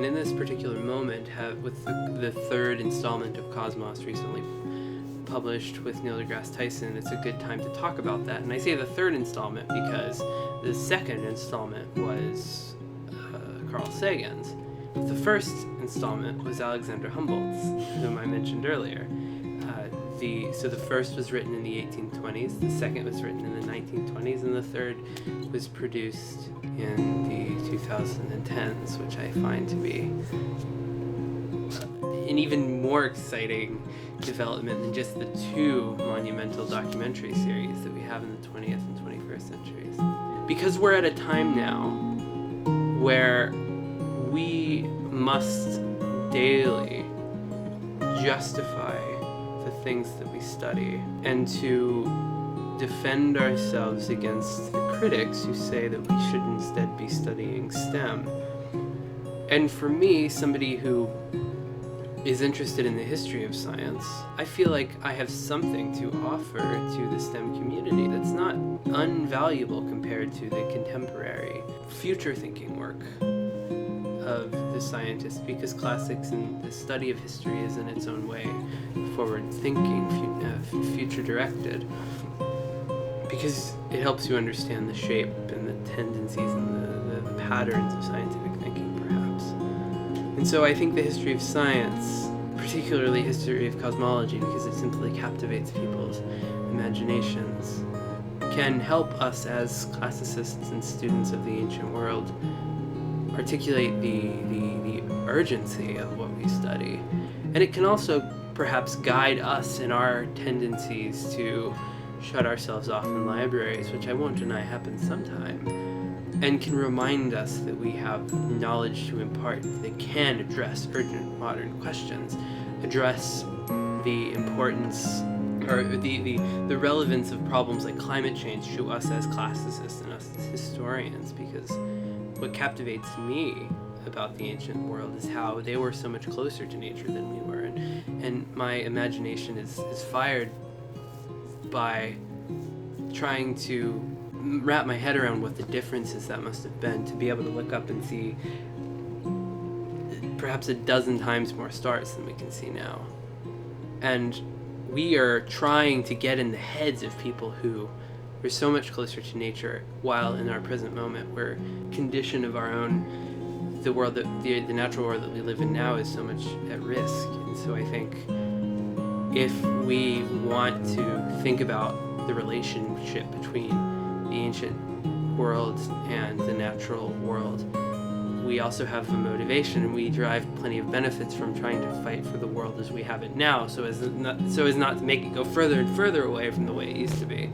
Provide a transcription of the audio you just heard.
and in this particular moment, with the third installment of Cosmos recently published with Neil deGrasse Tyson, it's a good time to talk about that. And I say the third installment because the second installment was Carl Sagan's. The first installment was Alexander Humboldt's, whom I mentioned earlier. So the first was written in the 1820s, the second was written in the 1920s, and the third was produced in the 2010s, which I find to be an even more exciting development than just the two monumental documentary series that we have in the 20th and 21st centuries. Because we're at a time now where we must daily justify the things that we study, and to defend ourselves against the critics who say that we should instead be studying STEM. And for me, somebody who is interested in the history of science, I feel like I have something to offer to the STEM community that's not invaluable compared to the contemporary future-thinking work of the scientists, because classics and the study of history is in its own way forward-thinking, future-directed, because it helps you understand the shape and the tendencies and the patterns of scientific thinking, perhaps. And so I think the history of science, particularly history of cosmology, because it simply captivates people's imaginations, can help us as classicists and students of the ancient world articulate the urgency of what we study. And it can also perhaps guide us in our tendencies to shut ourselves off in libraries, which I won't deny happens sometime, and can remind us that we have knowledge to impart that can address urgent modern questions, address the importance or the relevance of problems like climate change to us as classicists and us as historians, because what captivates me about the ancient world is how they were so much closer to nature than we were, and my imagination is fired by trying to wrap my head around what the differences that must have been, to be able to look up and see perhaps a dozen times more stars than we can see now. And we are trying to get in the heads of people who are so much closer to nature, while in our present moment we're conditioned of our own, the world that the natural world that we live in now is so much at risk. And so I think if we want to think about the relationship between the ancient world and the natural world, we also have a motivation, and we derive plenty of benefits from trying to fight for the world as we have it now, so as not to make it go further and further away from the way it used to be.